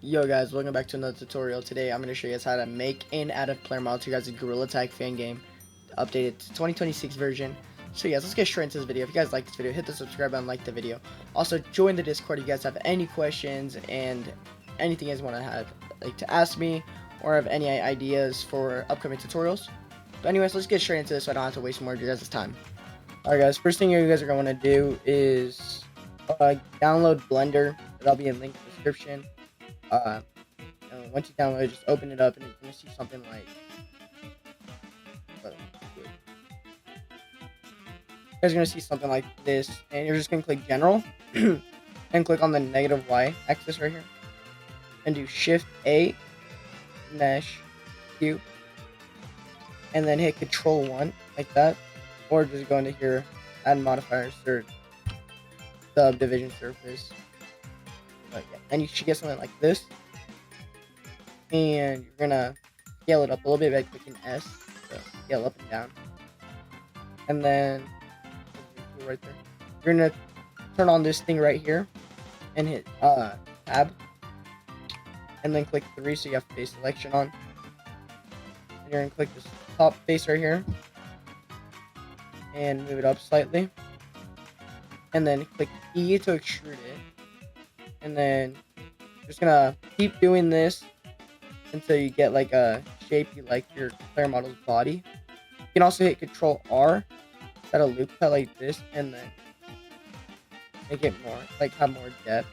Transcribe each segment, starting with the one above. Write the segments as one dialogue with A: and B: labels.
A: Yo guys, welcome back to another tutorial. Today I'm going to show you guys how to make and add a player model to your guys' gorillatag fan game, updated to 2026 version. So guys, let's get straight into this video. If you guys like this video, hit the subscribe button, like the video. Also join the Discord if you guys have any questions and anything you guys want to have to ask me or have any ideas for upcoming tutorials. But anyways, let's get straight into this so I don't have to waste more of your guys' time. Alright guys, first thing you guys are going to do is download Blender. That'll be in link in the description. Once you download it, just open it up and you're going to see something like this, and you're just going to click general and click on the negative Y axis right here and do shift A, mesh, cube, and then hit control 1 like that, or just go into here, add modifier, search, subdivision surface. But yeah, and you should get something like this, and you're gonna scale it up a little bit by clicking S, so scale up and down, and then right there, you're gonna turn on this thing right here and hit tab, and then click 3 so you have face selection on, and you're gonna click this top face right here and move it up slightly, and then click E to extrude it. And then just gonna keep doing this until you get like a shape you like your player model's body. You can also hit Control R, set a loop cut like this, and then make it more like have more depth.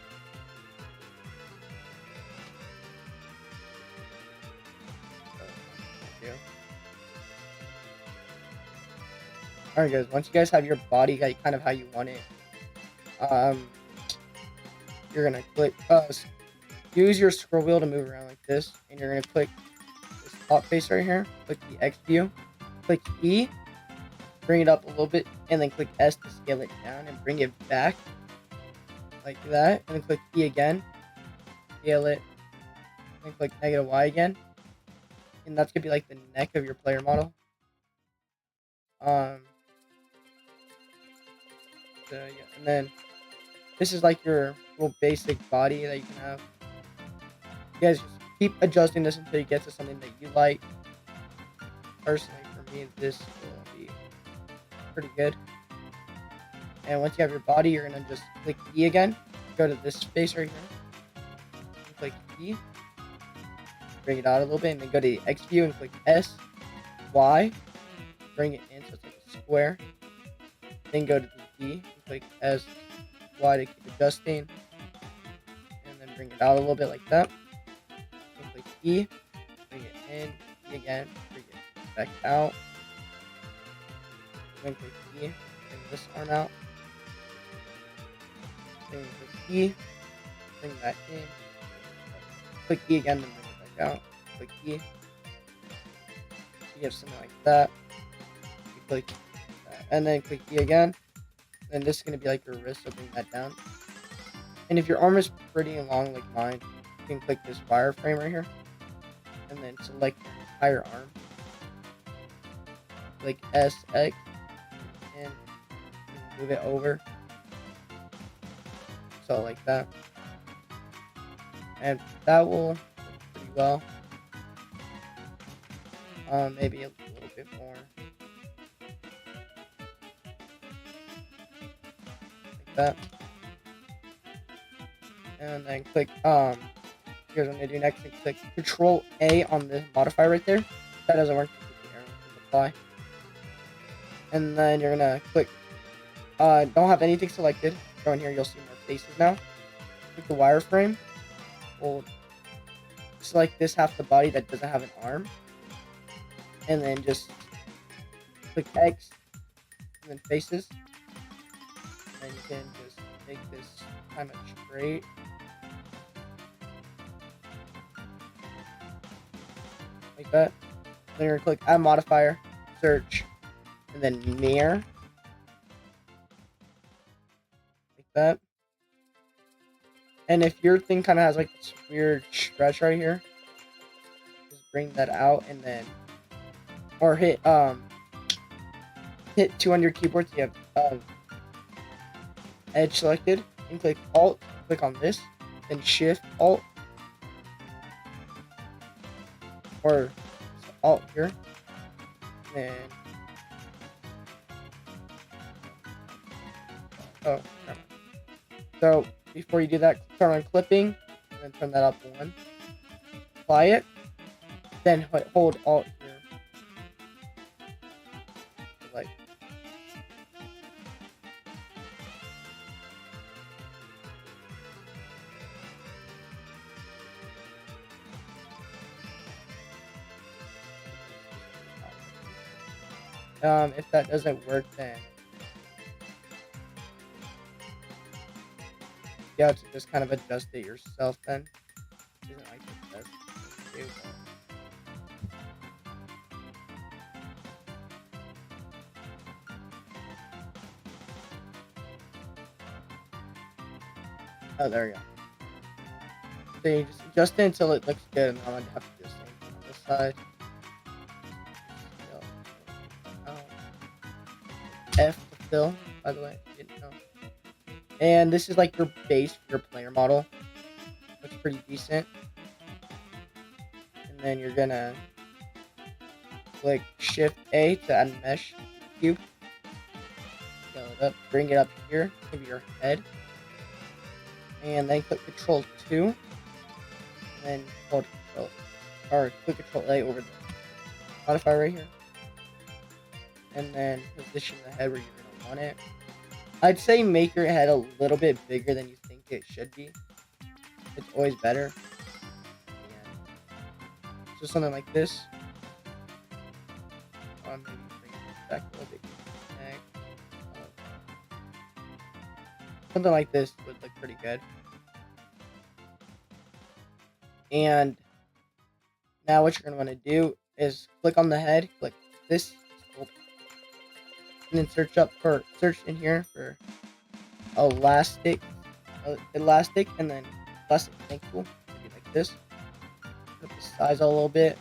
A: Alright guys, once you guys have your body like kind of how you want it, you're gonna click use your scroll wheel to move around like this, and you're gonna click this top face right here, click the X view, click E, bring it up a little bit, and then click S to scale it down and bring it back like that, and then click E again, scale it, and click negative Y again, and that's gonna be like the neck of your player model. So yeah, and then this is like your little basic body that you can have. You guys just keep adjusting this until you get to something that you like. Personally, for me, this will be pretty good. And once you have your body, you're gonna just click E again. Go to this space right here. And click E. Bring it out a little bit, and then go to the X view and click S, Y. Bring it in so it's like a square. Then go to the D and click S, Y to keep adjusting, and then bring it out a little bit like that. And click E, bring it in, E again, bring it back out. Then click E, bring this arm out. Then click E, bring that in. Click E again, then bring it back out. Click E. You have something like that. You click that, and then click E again. And this is going to be like your wrist, so bring that down. And if your arm is pretty long like mine, you can click this wireframe right here, and then select your entire arm. Click S, X, and move it over. So like that. And that will work pretty well. Maybe a little bit more. That, and then click here's what I'm gonna do next, and click Control A on the modifier right there. If that doesn't work, click the arrow and apply, and then you're gonna click don't have anything selected. Go in here, you'll see more faces now. Click the wireframe, we'll select this half of the body that doesn't have an arm, and then just click X and then faces. And you can just make this kind of straight. Like that. Then you're gonna click add modifier, search, and then mirror. Like that. And if your thing kind of has like this weird stretch right here, just bring that out, and then, or hit 2 on your keyboard so you have edge selected, and click Alt, click on this, then Shift Alt, or Alt here, and then oh, never mind. So before you do that, turn on clipping, and then turn that up to 1. Apply it, then hold Alt here, like. If that doesn't work, then you have to just kind of adjust it yourself. Then isn't like the best thing to do, but... oh, there we go. So you just adjust it until it looks good, and I'm gonna have to do the same thing on this side. F to fill, by the way. Didn't know. And this is like your base for your player model. Looks pretty decent. And then you're gonna click Shift A to add mesh cube. Scale it up, bring it up here, give your head. And then click Control 2. And then hold Control, or click Control A over the modifier right here. And then position the head where you're gonna want it. I'd say make your head a little bit bigger than you think it should be. It's always better. Yeah. So something like this. Maybe bring it back a little bit. Something like this would look pretty good. And now what you're going to want to do is click on the head, click this, and then search in here for elastic, and then elastic link tool, maybe like this. Put the size a little bit,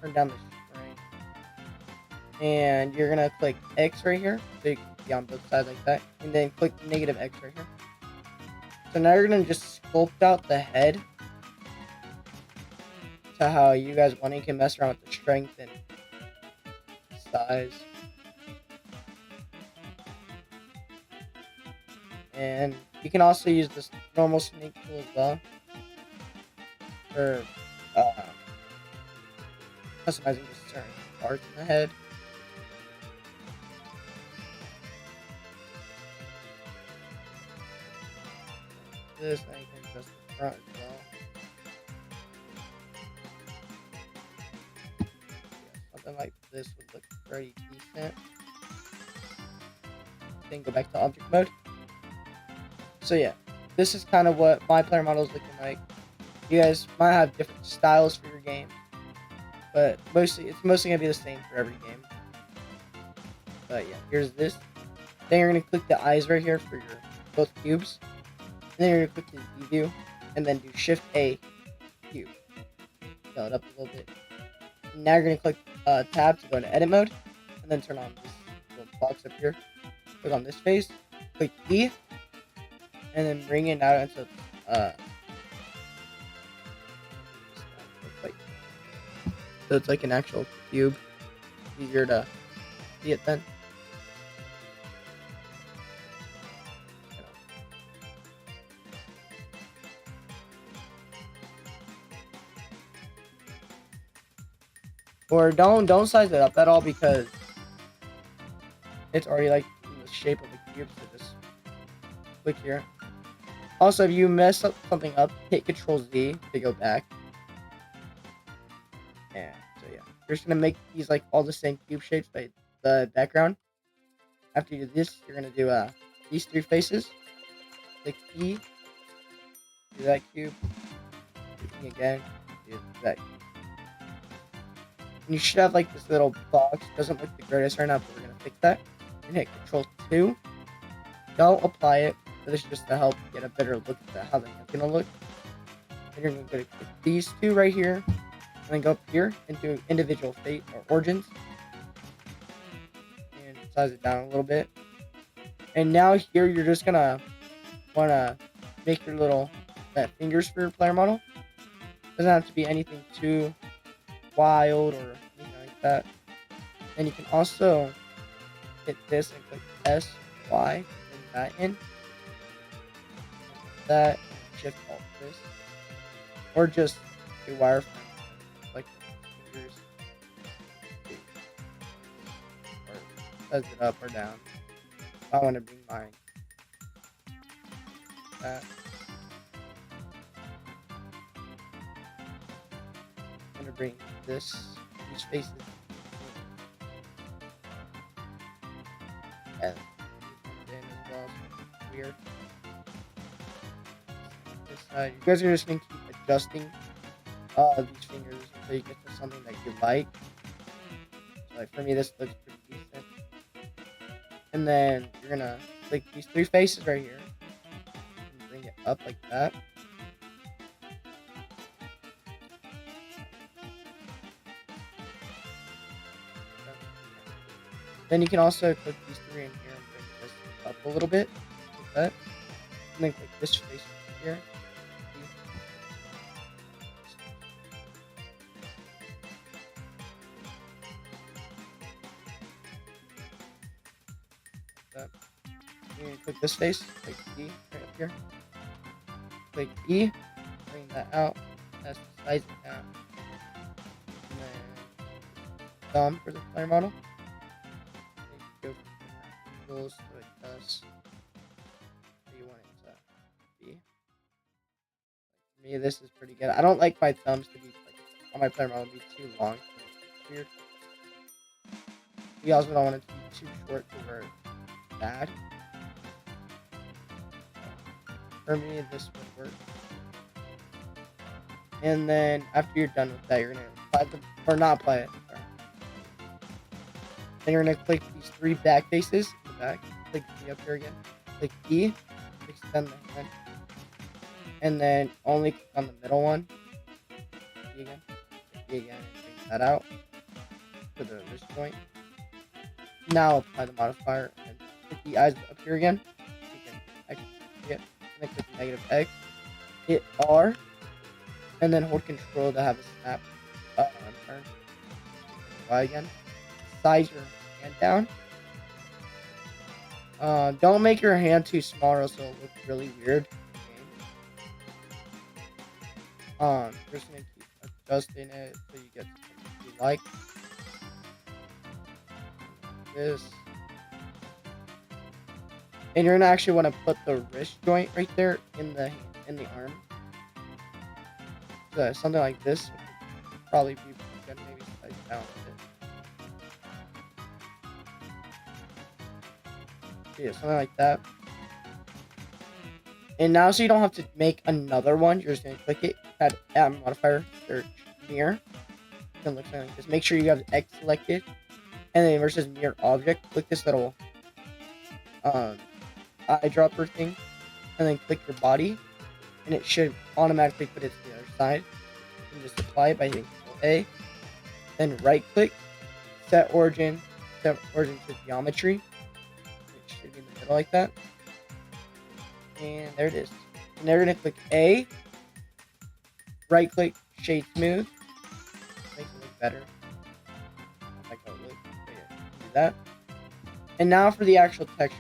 A: turn down the strength, and you're gonna click X right here, so you can be on both sides like that, and then click negative X right here. So now you're gonna just sculpt out the head to how you guys want. You can mess around with the strength and size. And you can also use this normal snake tool as well for customizing just certain parts in the head. This, and you can adjust the front as well. Yeah, something like this would look pretty decent. Then go back to object mode. So yeah, this is kind of what my player model is looking like. You guys might have different styles for your game, but it's mostly gonna be the same for every game. But yeah, here's this. Then you're gonna click the eyes right here for your both cubes. And then you're gonna click the view, and then do Shift A cube. Scale it up a little bit. And now you're gonna click tab to go into edit mode, and then turn on this little box up here. Click on this face, click E, and then bring it out into so it's like an actual cube. Easier to see it then. Or don't size it up at all, because it's already like in the shape of a cube. So just click here. Also, if you mess up something up, hit Control Z to go back. And so yeah, you're just gonna make these like all the same cube shapes by the background. After you do this, you're gonna do these 3 faces. Click E, do that cube. Click E again, do that. And you should have like this little box. Doesn't look the greatest right now, but we're gonna fix that. And hit Control 2. Don't apply it. So this is just to help get a better look at how they're gonna look. And you're gonna click these 2 right here, and then go up here and do individual fate or origins, and size it down a little bit. And now here you're just gonna wanna make your little fingers for your player model. Doesn't have to be anything too wild or anything like that. And you can also hit this and click S, Y, bring that in. That, and shift alt this. Or just a wireframe, like fingers, or does it up or down. I want to bring mine. That. I'm gonna bring these faces. And in as well. So weird. This side. You guys are just gonna keep adjusting these fingers until you get to something that you like. So like for me, this looks pretty decent. And then you're gonna click these 3 faces right here and bring it up like that. Then you can also click these 3 in here and bring this up a little bit, like that. And then click this face right here. Like that. And click this face, click E right up here. Click E, bring that out. That's the size of that. And then thumb for the player model. Go from angles so it does what you want it to be. For me, this is pretty good. I don't like my thumbs to be like on my player model to be too long. It's weird. We also don't want it to be too short to where it's bad. For me, this would work. And then after you're done with that, you're gonna apply the, or not apply it. Sorry. Then you're gonna click these 3 back faces in the back. Click E up here again. Click E, extend the hand, and then only click on the middle one. E again, E again, and bring that out to the wrist joint. Now apply the modifier and click the eyes up here again. You can actually see it. And then click negative X, hit R, and then hold Control to have a snap up and turn. Y again. Size your hand down. Don't make your hand too small or else it'll look really weird in the game. You're just gonna keep adjusting it until you get to something you like. This. And you're gonna actually want to put the wrist joint right there in the arm. So something like this would probably be good. Maybe size down with it. Yeah, something like that. And now, so you don't have to make another one, you're just gonna click it, add modifier, search mirror. It's gonna look something like this. Make sure you have X selected, and then versus mirror object, click this little eyedropper thing, and then click your body, and it should automatically put it to the other side. You can just apply it by hitting Control A, then right click, set origin to geometry. It should be in the middle like that. And there it is. And they're gonna click A, right click, shade smooth. Makes it look better. I like how it looks. So yeah, do that. And now for the actual texture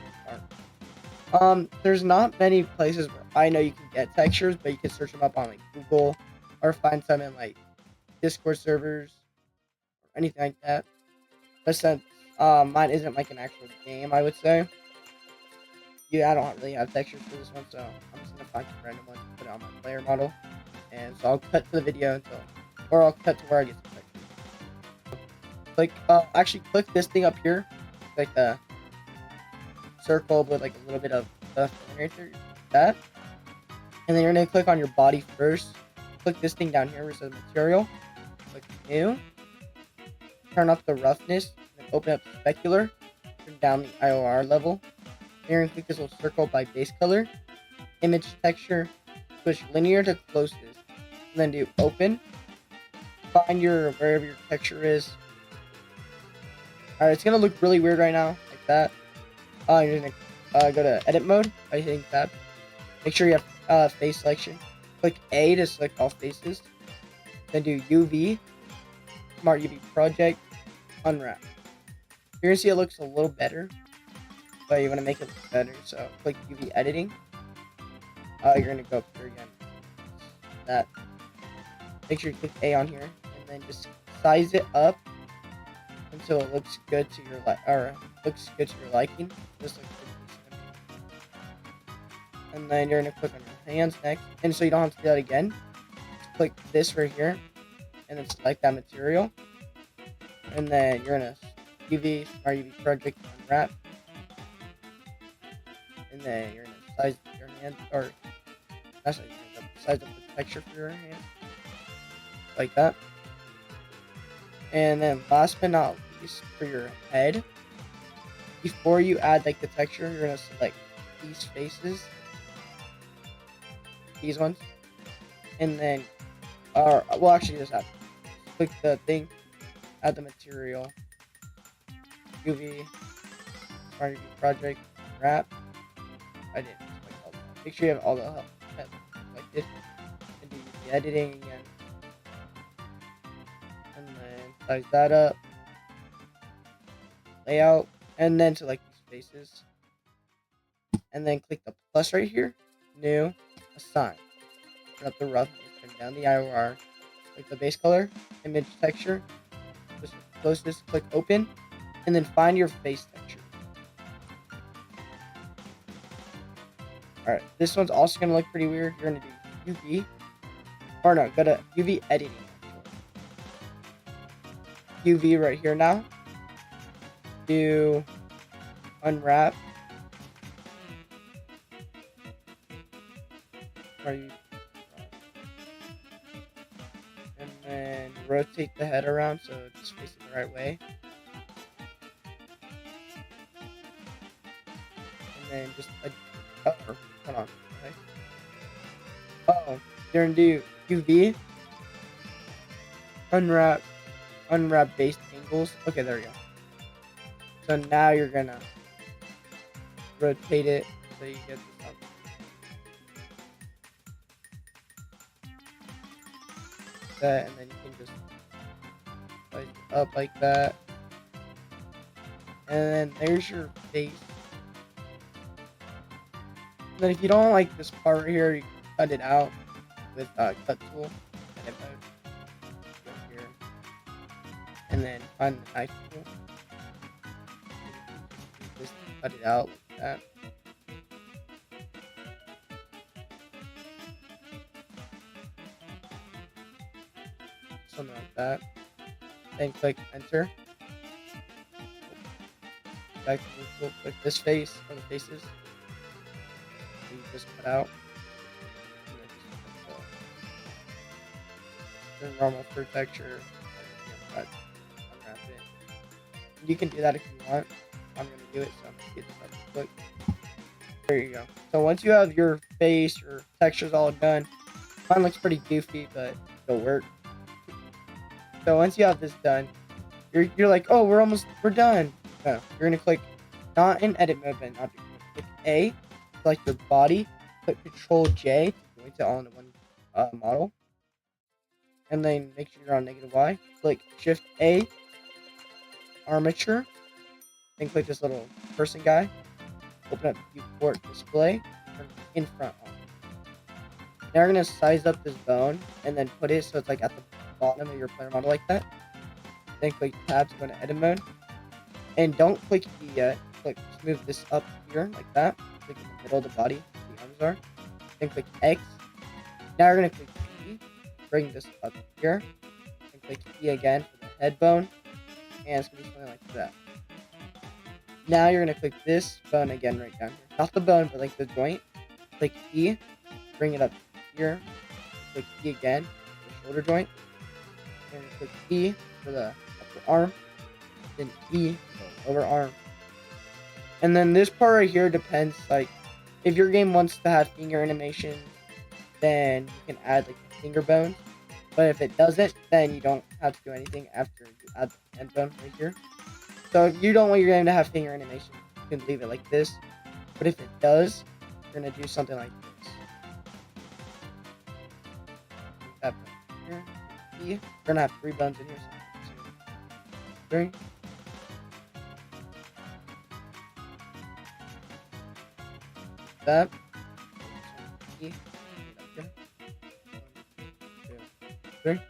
A: part. There's not many places where I know you can get textures, but you can search them up on like Google or find some in like Discord servers or anything like that. But since mine isn't like an actual game, I would say. Yeah, I don't really have textures for this one, so I'm just gonna find some random ones and put it on my player model. And so I'll cut to the video until, or I'll cut to where I get some textures. Like, actually click this thing up here, like the circle with like a little bit of stuff right there, that. And then you're gonna click on your body first. Click this thing down here where it says material. Click new. Turn up the roughness, and open up specular. Turn down the IOR level. You're going to click this little circle by base color, image texture, push linear to closest, and then do open. Find your, wherever your texture is. Alright, it's going to look really weird right now, like that. You're going to go to edit mode by hitting tab. Make sure you have face selection. Click A to select all faces. Then do UV, Smart UV Project, Unwrap. You're gonna see it looks a little better, but you want to make it look better. So click UV Editing. You're gonna go up here again. That. Make sure you click A on here, and then just size it up until it looks good to your liking. This looks good. And then you're gonna click on your hands next, and so you don't have to do that again. Just click this right here, and then select that material, and then you're gonna UV Smart UV Project Unwrap, and then you're gonna size your hand, or that's not your hand, size up the texture for your hand, like that. And then last but not least, for your head, before you add like the texture, you're gonna select these faces, these ones, and then, well, actually, just click the thing, add the material, UV, Smart UV Project, Wrap. I didn't select all that. Make sure you have all the help selected, and do the editing again, and then size that up, layout, and then select these faces, and then click the plus right here, new, assign. Turn up the rough, turn down the IOR, click the base color, image texture, just close this, click open, and then find your face texture. Alright, this one's also going to look pretty weird. You're going to do UV, or no, go to UV editing. UV right here now. Do unwrap. And then rotate the head around so it's facing the right way. And then just hold on. Okay. Oh, you're gonna do UV, unwrap based angles. Okay, there we go. So now you're gonna rotate it so you get this up. That, and then you can just size it up like that. And then there's your face. And then if you don't like this part right here, you can cut it out with cut tool. Edit mode. Go here. And then find the knife tool. Just cut it out like that. Something like that. Then click enter. Back to the tool, click this face or the faces. So you just cut out. And then just click the normal fur texture. Unwrap it. You can do that if you want. I'm gonna do it, so I'm gonna get this up real quick. There you go. So once you have your face, your textures all done, mine looks pretty goofy, but it'll work. So once you have this done, you're like, oh, we're done. No, you're gonna click not in edit mode, but not click A, select your body, click Control J to go into all into one model, and then make sure you're on -Y. Click Shift A, armature, then click this little person guy. Open up viewport display, turn in front on. Now we're gonna size up this bone and then put it so it's like at the bottom of your player model like that. Then click tab to go into edit mode. And don't click E yet. Just move this up here like that. Click in the middle of the body where the arms are. Then click X. Now we're gonna click E. Bring this up here. And click E again for the head bone. And it's gonna be something like that. Now you're gonna click this bone again right down here. Not the bone, but like the joint. Click E. Bring it up here. Click E again for the shoulder joint. And click E for the upper arm, then E for the lower arm. And then this part right here depends, like, if your game wants to have finger animation, then you can add like the finger bones. But if it doesn't, then you don't have to do anything after you add the hand bone right here. So if you don't want your game to have finger animation, you can leave it like this. But if it does, you're gonna do something like this. That bone here. key. You're gonna have 3 bones in here. So 1, 2, 3. That. Key. Up here. 1, 2, 3.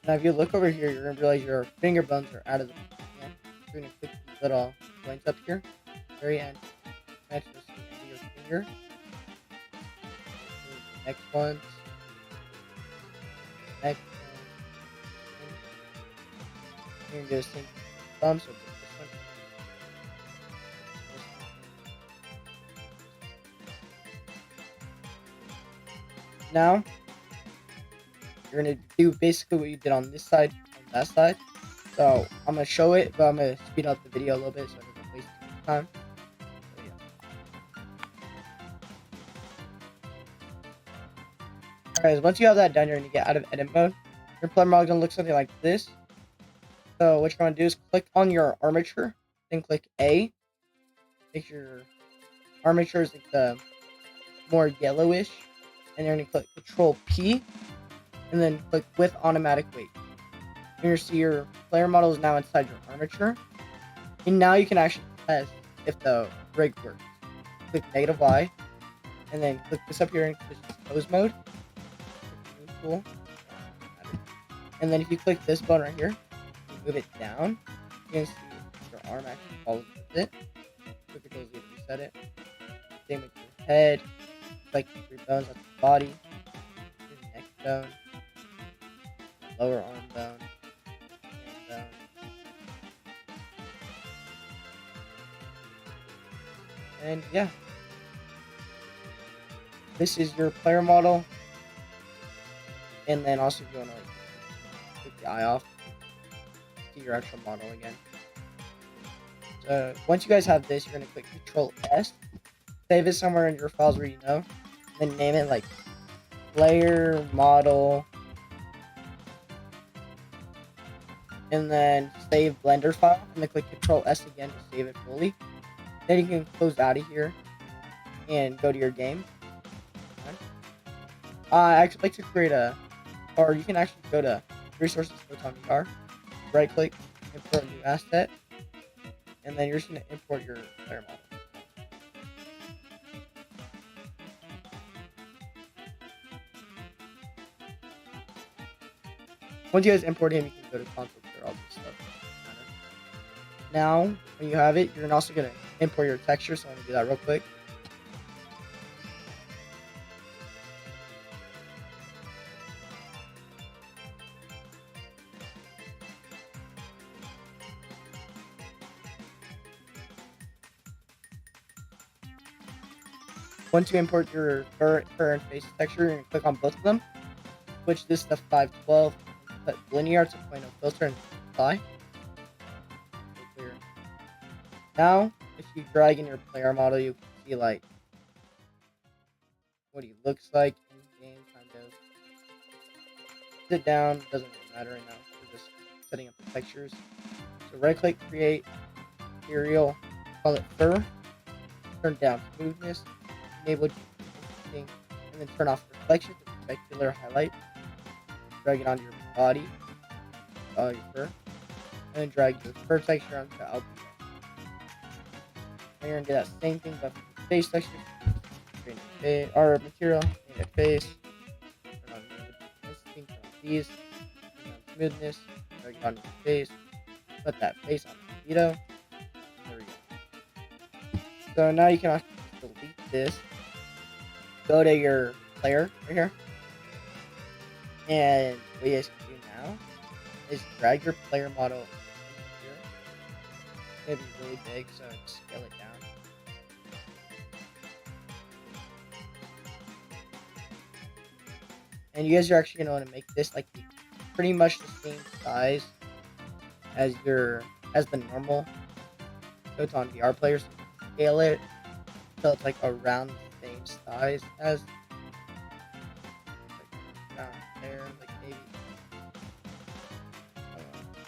A: Now, if you look over here, you're gonna realize your finger bones are out of the hand. You're gonna click these little joints up here, very end. Next, you'll see the end of your finger. Next one. Next one. You're gonna do the same thing with the thumb. So put this one. This one. Now, you're gonna do basically what you did on this side, on that side. So I'm gonna show it, but I'm gonna speed up the video a little bit so it doesn't waste too much time. So yeah. Alright, once you have that done, you're gonna get out of edit mode. Your player model is gonna look something like this. So what you're gonna do is click on your armature, then click A. Make sure your armature is like the more yellowish, and you're gonna click Control P, and then click with automatic weight. You're gonna see your player model is now inside your armature, and now you can actually test if the rig works. Click -Y, and then click this up here and click pose mode. Cool. And then if you click this button right here, you move it down, you can see your arm actually follows with it. Click Control Z to reset it. Same with your head. Like 3 bones, that's the body. Your neck bone. Lower arm bone. Hand bone. And yeah. This is your player model. And then also if you want to like take the eye off, see your actual model again. So once you guys have this, you're gonna click Control S, save it somewhere in your files where you know, then name it like player model, and then save Blender file, and then click Control S again to save it fully. Then you can close out of here and go to your game. I actually like to create or you can actually go to Resources, Photon VR, right click, import a new asset, and then you're just going to import your player model. Once you guys import him, you can go to console clear all this stuff. Now, when you have it, you're also going to import your texture, so I'm going to do that real quick. Once you import your current face texture, you're going to click on both of them. Switch this to 512, put linear to point of filter and apply. Now, if you drag in your player model, you can see like what he looks like in game, kind of. Sit down, doesn't really matter right now. We're just setting up the textures. So right click, create, material, call it fur, turn down smoothness, enable interesting, and then turn off reflection to specular highlight. Drag it onto your body, your fur, and then drag your fur texture onto the albedo. And you're gonna do that same thing but for the face texture. Create a face, or material, create a face, turn on instinct, turn on these, turn on smoothness, drag it on your face, put that face on the albedo. There we go. So now you can actually delete this. Go to your player right here. And what you guys can do now is drag your player model in here. It's gonna be really big, so scale it down. And you guys are actually gonna want to make this like pretty much the same size as the normal Photon VR player. So scale it so it's like around the same size as down there, like maybe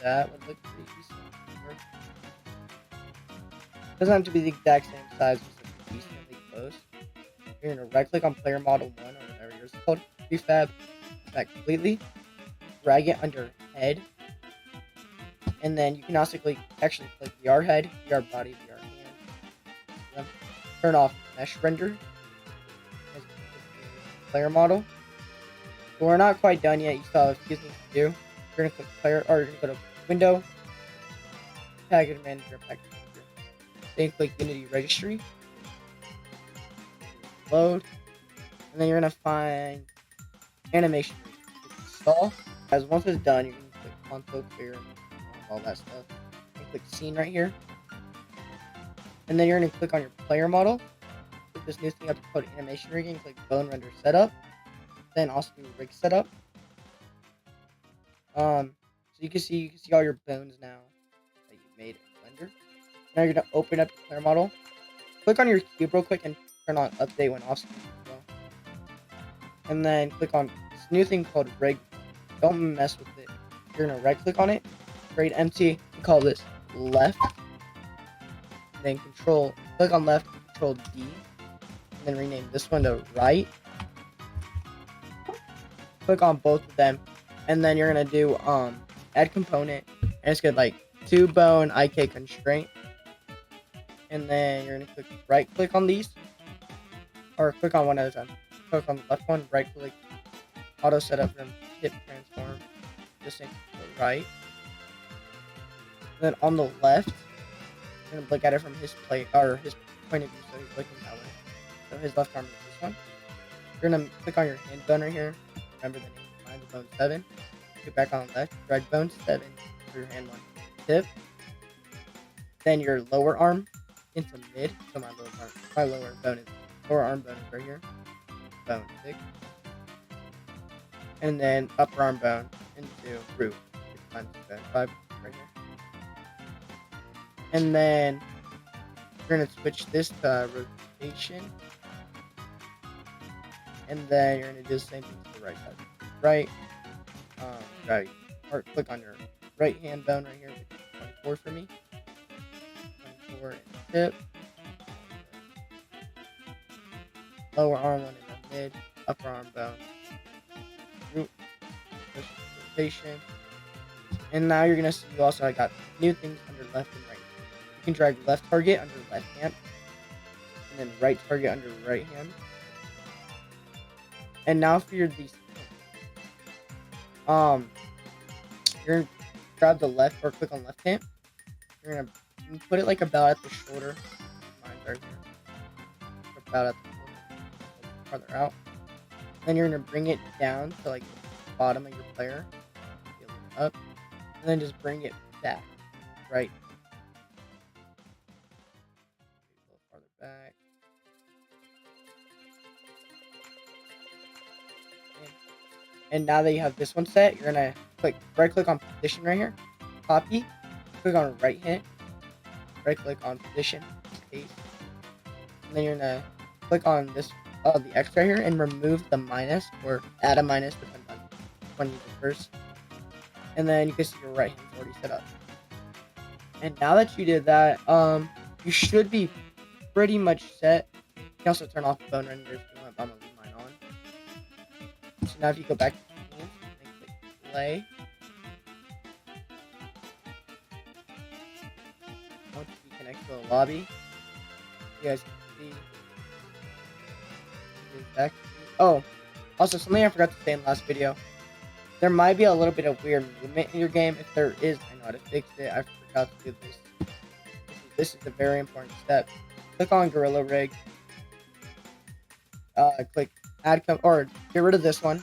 A: that would look pretty decent. Doesn't have to be the exact same size, just like decently close. You're gonna right click on player model 1 or whatever yours is called, prefab that completely, drag it under head, and then you can also actually click VR head, VR body, VR hand. Turn off mesh render as player model. But we're not quite done yet. You still have a few things to do. You're gonna click player, or you're gonna go to window, package manager, package manager. Then click Unity registry, load, and then you're gonna find animation install. As once it's done, you can click console clear and all that stuff. And click scene right here, and then you're gonna click on your player model. Click this new thing up to code animation rigging. Click bone render setup. Then also do rig setup. So you can see all your bones now that you made in Blender. Now you're gonna open up your player model. Click on your cube real quick and turn on update when off screen as well. And then click on this new thing called rig. Don't mess with it. You're gonna right click on it, create empty, and call this left. And then click on left, control D, and then rename this one to right. Click on both of them, and then you're gonna do add component, and it's gonna like 2 bone IK constraint, and then you're gonna right click on these, or click on one at a time. Click on the left one, right click, auto setup, and hit transform. Just to the right. And then on the left, you're gonna look at it from his point of view, so he's looking that way. So his left arm is this one. You're gonna click on your hand bone right here. Remember the name, find the bone 7. Get back on the left, drag bone 7 for your hand 1 tip. Then your lower arm into mid. So my lower arm bone is right here. Bone 6. And then upper arm bone into root. 6 times 5 right here. And then you're gonna switch this to rotation. And then you're gonna do the same thing to the right side. Right, or click on your right hand bone right here, which is 24 for me. 24 in the tip. Lower arm one in the mid, upper arm bone. Root, rotation. And now you're gonna see I got new things under left and right. You can drag left target under left hand, and then right target under right hand. And now for these, you're gonna grab the left or click on left hand. You're gonna put it like about at the shoulder. Mine's right here. About at the shoulder, farther out. Then you're gonna bring it down to like the bottom of your player, up, and then just bring it back, right. A little farther back. And now that you have this one set, you're gonna right click on position right here, copy, click on right click on position, paste, and then you're gonna click on this the X right here and remove the minus or add a minus depending on when you do first. And then you can see your right hand's already set up. And now that you did that, you should be pretty much set. You can also turn off the bone render if you want, but I'm gonna leave mine on. So now if you go back to games and click play, once you connect to the lobby, you guys can see. Back. Oh, also something I forgot to say in the last video. There might be a little bit of weird movement in your game. If there is, I know how to fix it. I forgot to do this. This is a very important step. Click on Gorilla Rig. Click add or get rid of this one.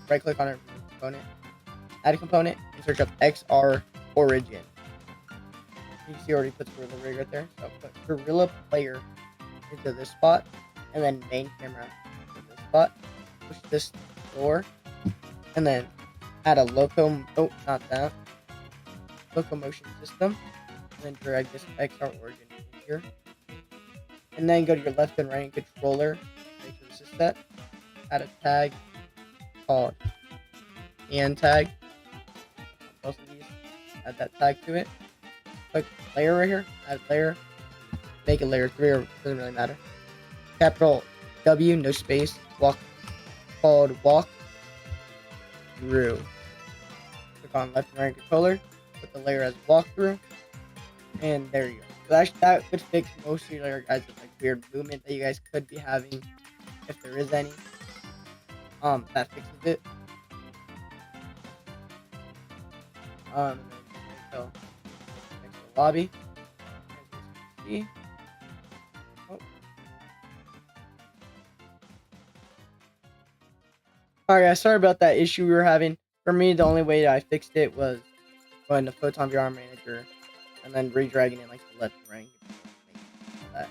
A: Right click on it, component. Add a component and search up XR Origin. You can see already puts Gorilla Rig right there. So put Gorilla Player into this spot, and then main camera in this spot. Push this door, and then add a locomotion system, and then drag this XR Origin in here. And then go to your left and right controller, make sure this is set. Add a tag called and tag. Both of these, add that tag to it. Click layer right here, add layer, make it layer 3 or doesn't really matter. Capital W, no space, walk, called walk through. click on left and right controller, put the layer as walkthrough, and there you go. So actually, that could fix most of your guys' like weird movement that you guys could be having, if there is any. That fixes it. And then so next to the lobby, as you can see. Oh. Alright guys, sorry about that issue we were having. For me, the only way I fixed it was going to Photon VR Manager and then redragging it like the left and right. That.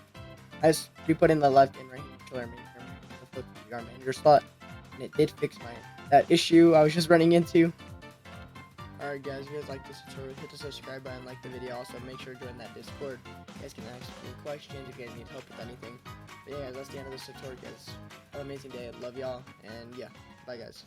A: I just re-put in the left and right controller manager the Photon VR Manager slot, and it did fix that issue I was just running into. Alright guys, if you guys like this tutorial, hit the subscribe button, like the video. Also, make sure to join that Discord. You guys can ask me questions if you guys need help with anything. But yeah guys, that's the end of this tutorial guys. Have an amazing day. I love y'all, and yeah, bye guys.